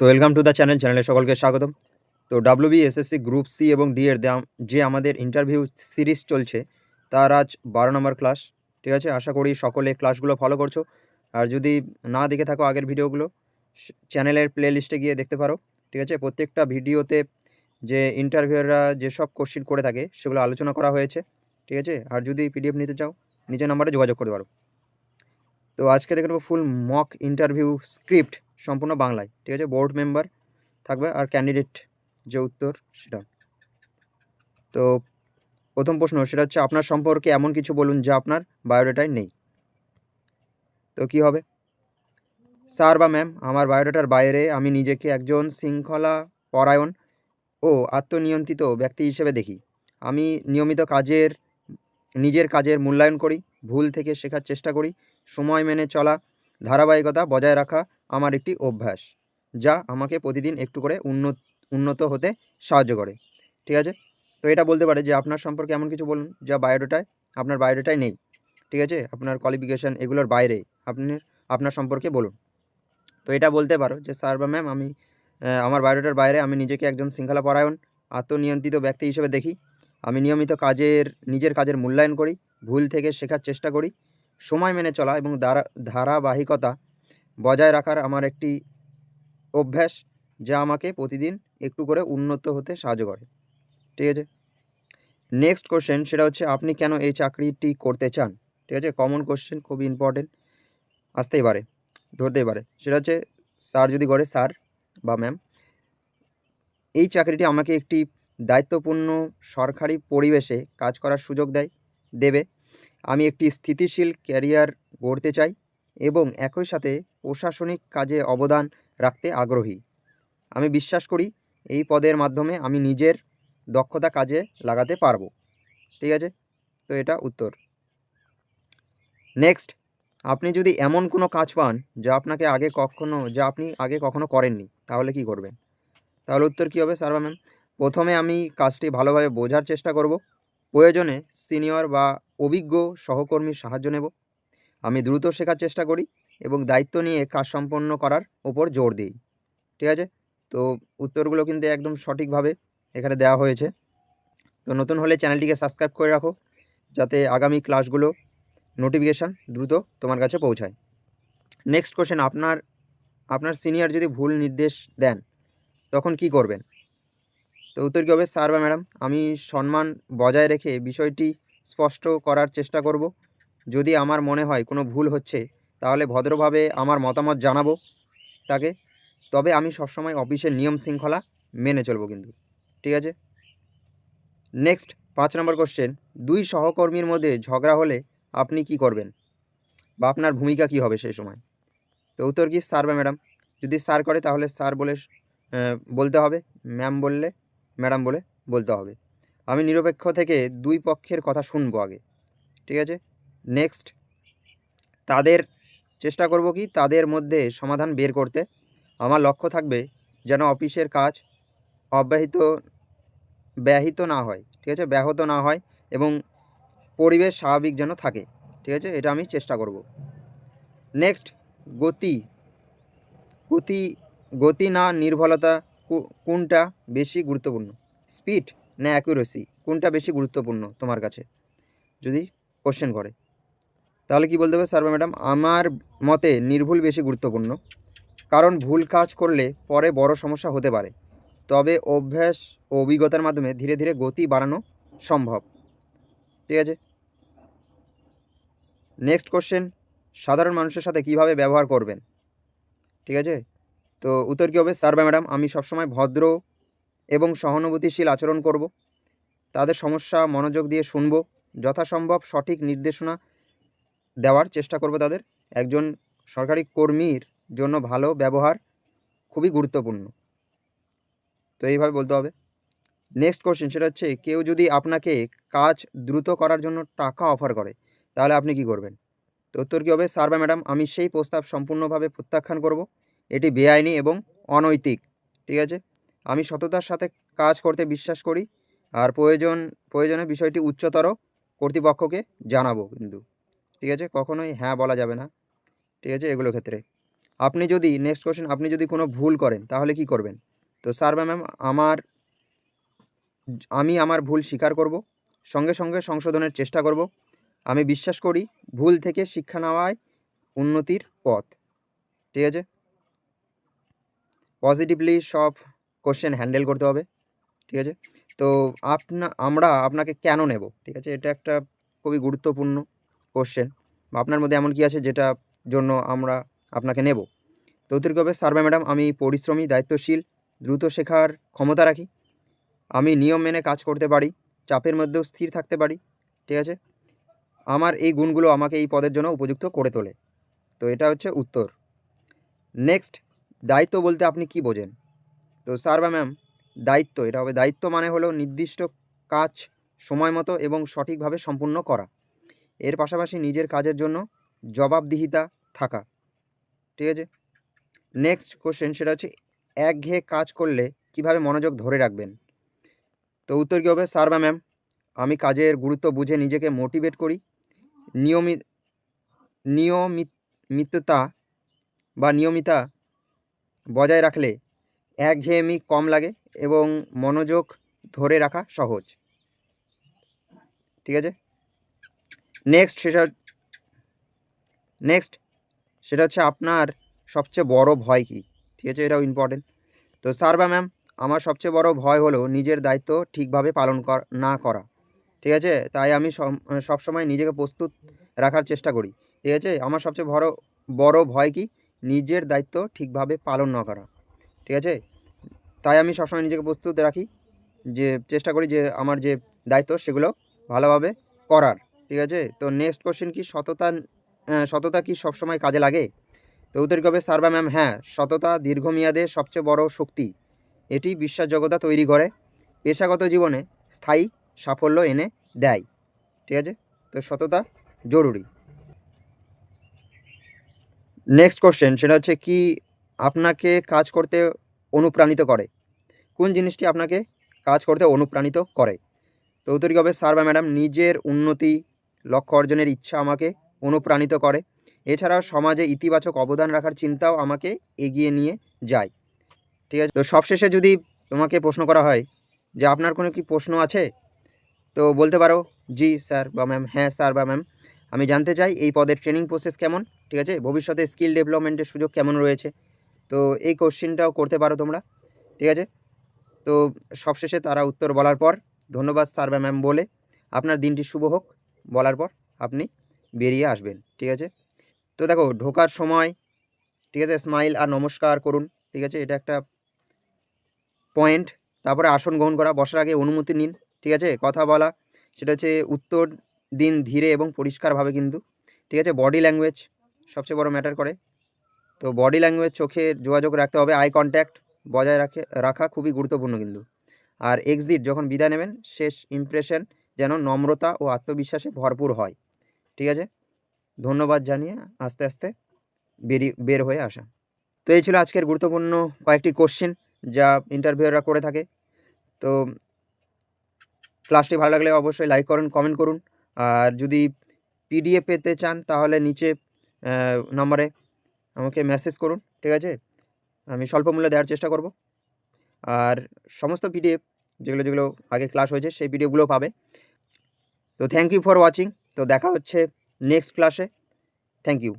তো welcome to the চ্যানেলে সকলকে স্বাগতম। তো ডাব্লিউবি, এসএসসি, গ্রুপ সি এবং ডি এর যে আমাদের ইন্টারভিউ সিরিজ চলছে তার আজ 12 নম্বর ক্লাস। ঠিক আছে, আশা করি সকলে ক্লাসগুলো ফলো করছো। আর যদি না দেখে থাকো আগের ভিডিওগুলো, চ্যানেলের প্লে লিস্টে গিয়ে দেখতে পারো। ঠিক আছে, প্রত্যেকটা ভিডিওতে যে ইন্টারভিউয়াররা যেসব কোশ্চিন করে থাকে সেগুলো আলোচনা করা হয়েছে। ঠিক আছে, আর যদি পিডিএফ নিতে চাও নিজের নাম্বারে যোগাযোগ করতে পারো। তো আজকে দেখে নেবো ফুল মক ইন্টারভিউ স্ক্রিপ্ট সম্পূর্ণ বাংলায়। ঠিক আছে, বোর্ড মেম্বার থাকবে আর ক্যান্ডিডেট যে উত্তর সেটা। তো প্রথম প্রশ্ন সেটা হচ্ছে, আপনার সম্পর্কে এমন কিছু বলুন যা আপনার বায়োডাটায় নেই। তো কি হবে? স্যার বা ম্যাম, আমার বায়োডাটার বাইরে আমি নিজেকে একজন শৃঙ্খলা পরায়ণ ও আত্মনিয়ন্ত্রিত ব্যক্তি হিসেবে দেখি। আমি নিয়মিত নিজের কাজের মূল্যায়ন করি, ভুল থেকে শেখার চেষ্টা করি, সময় মেনে চলা, ধারাবাহিকতা বজায় রাখা আমার একটি অভ্যাস, যা আমাকে প্রতিদিন একটু করে উন্নত হতে সাহায্য করে। ঠিক আছে, তো এটা বলতে পারে যে আপনার সম্পর্কে এমন কিছু বলুন যা আপনার বায়োডাটায় নেই। ঠিক আছে, আপনার কোয়ালিফিকেশান এগুলোর বাইরে আপনার সম্পর্কে বলুন। তো এটা বলতে পারো যে স্যার বা ম্যাম, আমার বায়োডাটার বাইরে আমি নিজেকে একজন শৃঙ্খলাপরায়ণ আত্মনিয়ন্ত্রিত ব্যক্তি হিসেবে দেখি। আমি নিয়মিত নিজের কাজের মূল্যায়ন করি, ভুল থেকে শেখার চেষ্টা করি, সময় মেনে চলা এবং ধারাবাহিকতা বজায় রাখার আমার একটি অভ্যাস, যা আমাকে প্রতিদিন একটু করে উন্নত হতে সাহায্য করে। ঠিক আছে, নেক্সট কোশ্চেন সেটা হচ্ছে, আপনি কেন এই চাকরিটি করতে চান? ঠিক আছে, কমন কোশ্চেন, খুবই ইম্পর্টেন্ট, আসতেই পারে, ধরতেই পারে। সেটা হচ্ছে, স্যার যদি করে, স্যার বা ম্যাম, এই চাকরিটি আমাকে একটি দায়িত্বপূর্ণ সরকারি পরিবেশে কাজ করার সুযোগ দেবে। আমি একটি স্থিতিশীল ক্যারিয়ার গড়তে চাই এবং একই সাথে প্রশাসনিক কাজে অবদান রাখতে আগ্রহী। আমি বিশ্বাস করি এই পদের মাধ্যমে আমি নিজের দক্ষতা কাজে লাগাতে পারবো। ঠিক আছে, তো এটা উত্তর। নেক্সট, আপনি যদি এমন কোনো কাজ পান যা আপনি আগে কখনো করেননি, তাহলে কি করবেন? তাহলে উত্তর কী হবে স্যার বা ম্যাম? প্রথমে আমি কাজটি ভালোভাবে বোঝার চেষ্টা করব, প্রয়োজনে সিনিয়র বা অভিজ্ঞ সহকর্মীর সাহায্য নেব। আমি দ্রুত শেখার চেষ্টা করি এবং দায়িত্ব নিয়ে কাজ সম্পন্ন করার উপর জোর দিই। ঠিক আছে, তো উত্তরগুলো কিন্তু একদম সঠিকভাবে এখানে দেওয়া হয়েছে। তো নতুন হলে চ্যানেলটিকে সাবস্ক্রাইব করে রাখো, যাতে আগামী ক্লাসগুলো নোটিফিকেশান দ্রুত তোমার কাছে পৌঁছায়। নেক্সট কোশ্চেন, আপনার সিনিয়র যদি ভুল নির্দেশ দেন তখন কি করবেন? তো উত্তর কী হবে স্যার বা ম্যাডাম? আমি সম্মান বজায় রেখে বিষয়টি স্পষ্ট করার চেষ্টা করব। যদি আমার মনে হয় কোনো ভুল হচ্ছে, তাহলে ভদ্রভাবে আমার মতামত জানাবো তাকে। তবে আমি সবসময় অফিসের নিয়ম শৃঙ্খলা মেনে চলব কিন্তু। ঠিক আছে, নেক্সট 5 নম্বর কোশ্চেন, 2 সহকর্মীর মধ্যে ঝগড়া হলে আপনি কি করবেন বা আপনার ভূমিকা কী হবে সেই সময়? তো উত্তর কি স্যার বা ম্যাডাম? যদি স্যার করে তাহলে স্যার বলে বলতে হবে, ম্যাম বললে ম্যাডাম বলে বলতে হবে। আমি নিরপেক্ষ থেকে 2 পক্ষের কথা শুনবো আগে। ঠিক আছে, নেক্সট, চেষ্টা করব কি তাদের মধ্যে সমাধান বের করতে। আমার লক্ষ্য থাকবে যেন অফিসের কাজ অব্যাহত ব্যাহত না হয়। ঠিক আছে, ব্যাহত না হয় এবং পরিবেশ স্বাভাবিক যেন থাকে। ঠিক আছে, এটা আমি চেষ্টা করব। নেক্সট, গতি গতি গতি না নির্ভুলতা কোনটা বেশি গুরুত্বপূর্ণ? স্পিড না অ্যাকুরেসি, কোনটা বেশি গুরুত্বপূর্ণ তোমার কাছে যদি কোশ্চেন করে? তাহলে কি বলতে হবে স্যার বা ম্যাডাম? আমার মতে নির্ভুল বেশি গুরুত্বপূর্ণ, কারণ ভুল কাজ করলে পরে বড় সমস্যা হতে পারে। তবে অভ্যাস ও অভিজ্ঞতার মাধ্যমে ধীরে ধীরে গতি বাড়ানো সম্ভব। ঠিক আছে, নেক্সট কোশ্চেন, সাধারণ মানুষের সাথে কিভাবে ব্যবহার করবেন? ঠিক আছে, তো উত্তর কী হবে স্যার বা ম্যাডাম? আমি সবসময় ভদ্র এবং সহানুভূতিশীল আচরণ করব। তাদের সমস্যা মনোযোগ দিয়ে শুনব, যথাসম্ভব সঠিক নির্দেশনা দেওয়ার চেষ্টা করব তাদের। একজন সরকারি কর্মীর জন্য ভালো ব্যবহার খুবই গুরুত্বপূর্ণ। তো এইভাবে বলতে হবে। নেক্সট কোশ্চেন সেটা হচ্ছে, কেউ যদি আপনাকে কাজ দ্রুত করার জন্য টাকা অফার করে, তাহলে আপনি কি করবেন? তো উত্তর কী হবে স্যার বা ম্যাডাম? আমি সেই প্রস্তাব সম্পূর্ণভাবে প্রত্যাখ্যান করব। এটি বেআইনি এবং অনৈতিক। ঠিক আছে, আমি সততার সাথে কাজ করতে বিশ্বাস করি আর প্রয়োজনে বিষয়টি উচ্চতর কর্তৃপক্ষকে জানাবো কিন্তু। ঠিক আছে, কখনোই হ্যাঁ বলা যাবে না। ঠিক আছে, এগুলোর ক্ষেত্রে আপনি যদি নেক্সট কোশ্চেন, আপনি যদি কোনো ভুল করেন তাহলে কি করবেন? তো স্যার বা ম্যাম, আমি আমার ভুল স্বীকার করব, সঙ্গে সঙ্গে সংশোধনের চেষ্টা করব। আমি বিশ্বাস করি ভুল থেকে শিক্ষা নেওয়াই উন্নতির পথ। ঠিক আছে? পজিটিভলি সব কোশ্চেন হ্যান্ডেল করতে হবে। ঠিক আছে? তো আমরা আপনাকে কেন নেব? ঠিক আছে? এটা একটা খুবই গুরুত্বপূর্ণ কোশ্চেন। বা আপনার মধ্যে এমন কি আছে যেটার জন্য আমরা আপনাকে নেব? তো উত্তর কী হবে? স্যার বা ম্যাডাম, আমি পরিশ্রমী, দায়িত্বশীল, দ্রুত শেখার ক্ষমতা রাখি। আমি নিয়ম মেনে কাজ করতে পারি, চাপের মধ্যেও স্থির থাকতে পারি। ঠিক আছে? আমার এই গুণগুলো আমাকে এই পদের জন্য উপযুক্ত করে তোলে। তো এটা হচ্ছে উত্তর। নেক্সট, দায়িত্ব বলতে আপনি কি বোঝেন? তো স্যার বা ম্যাম, দায়িত্ব, এটা হবে দায়িত্ব মানে হলো নির্দিষ্ট কাজ সময় মতো এবং সঠিকভাবে সম্পূর্ণ করা। এর পাশাপাশি নিজের কাজের জন্য জবাবদিহিতা থাকা। ঠিক আছে? নেক্সট কোশ্চেন, সেটা হচ্ছে একঘেয়ে কাজ করলে কিভাবে মনোযোগ ধরে রাখবেন? তো উত্তর কী হবে? স্যার বা ম্যাম, আমি কাজের গুরুত্ব বুঝে নিজেকে মোটিভেট করি। নিয়মিতা বজায় রাখলে একঘেয়েমি কম লাগে এবং মনোযোগ ধরে রাখা সহজ। ঠিক আছে? নেক্সট সেটা হচ্ছে আপনার সবচেয়ে বড় ভয় কী? ঠিক আছে? এটাও ইম্পর্টেন্ট। তো স্যার বা ম্যাম, আমার সবচেয়ে বড় ভয় হলো নিজের দায়িত্ব ঠিকভাবে পালন না করা। ঠিক আছে? তাই আমি সবসময় নিজেকে প্রস্তুত রাখার চেষ্টা করি। ঠিক আছে? আমার সবচেয়ে বড় ভয় কী? নিজের দায়িত্ব ঠিকভাবে পালন না করা। ঠিক আছে? তাই আমি সবসময় নিজেকে প্রস্তুত রাখি, যে চেষ্টা করি যে আমার যে দায়িত্ব সেগুলো ভালোভাবে করার। ঠিক আছে? তো নেক্সট কোশ্চেন কি, সততা কি সবসময় কাজে লাগে? তো উত্তর কী হবে? স্যার বা ম্যাম, হ্যাঁ, সততা দীর্ঘমেয়াদে সবচেয়ে বড় শক্তি। এটি বিশ্বাসযোগ্যতা তৈরি করে, পেশাগত জীবনে স্থায়ী সাফল্য এনে দেয়। ঠিক আছে? তো সততা জরুরি। নেক্সট কোশ্চেন, সেটা হচ্ছে কি আপনাকে কাজ করতে অনুপ্রাণিত করে? কোন জিনিসটি আপনাকে কাজ করতে অনুপ্রাণিত করে? তো উত্তর কী হবে? স্যার বা ম্যাডাম, নিজের উন্নতি, লক্ষ্য অর্জনের ইচ্ছা আমাকে অনুপ্রাণিত করে। এছাড়াও সমাজে ইতিবাচক অবদান রাখার চিন্তাও আমাকে এগিয়ে নিয়ে যায়। ঠিক আছে? তো সবশেষে যদি তোমাকে প্রশ্ন করা হয় যে আপনার কোনো কি প্রশ্ন আছে? তো বলতে পারো জি স্যার বা ম্যাম, হ্যাঁ স্যার বা ম্যাম, আমি জানতে চাই এই পদের ট্রেনিং প্রসেস কেমন? ঠিক আছে? ভবিষ্যতে স্কিল ডেভেলপমেন্টের সুযোগ কেমন রয়েছে? তো এই কোশ্চেনটাও করতে পারো তোমরা। ঠিক আছে? তো সবশেষে তারা উত্তর বলার পর ধন্যবাদ স্যার বা ম্যাম বলে আপনার দিনটি শুভ হোক বলার পর আপনি বেরিয়ে আসবেন। ঠিক আছে? তো দেখো, ঢোকার সময়, ঠিক আছে, স্মাইল আর নমস্কার করুন। ঠিক আছে? এটা একটা পয়েন্ট। তারপরে আসন গ্রহণ করা, বসার আগে অনুমতি নিন। ঠিক আছে? কথা বলা, সেটা হচ্ছে উত্তর দিন ধীরে এবং পরিষ্কারভাবে কিন্তু। ঠিক আছে? বডি ল্যাঙ্গুয়েজ সবচেয়ে বড় ম্যাটার করে। তো বডি ল্যাঙ্গুয়েজ, চোখের যোগাযোগ রাখতে হবে, আই কন্ট্যাক্ট বজায় রাখা খুবই গুরুত্বপূর্ণ কিন্তু। আর এক্সিট, যখন বিদায় নেবেন, শেষ ইমপ্রেশন যেন নম্রতা ও আত্মবিশ্বাসে ভরপুর হয়। ঠিক আছে? ধন্যবাদ জানিয়ে আস্তে আস্তে বের হয়ে আসা। তো এই ছিল আজকের গুরুত্বপূর্ণ কয়েকটি কোশ্চেন যা ইন্টারভিউয়াররা করে থাকে। তো ক্লাসটি ভালো লাগলে অবশ্যই লাইক করুন, কমেন্ট করুন। আর যদি পিডিএফ পেতে চান তাহলে নিচে নম্বরে আমাকে মেসেজ করুন। ঠিক আছে? আমি স্বল্প মূল্যে দেওয়ার চেষ্টা করব। আর সমস্ত পিডিএফ যেগুলো আগে ক্লাস হয়েছে সেই পিডিএফগুলো পাবে। তো থ্যাংক ইউ ফর ওয়াচিং। তো দেখা হচ্ছে নেক্সট ক্লাসে। Thank you.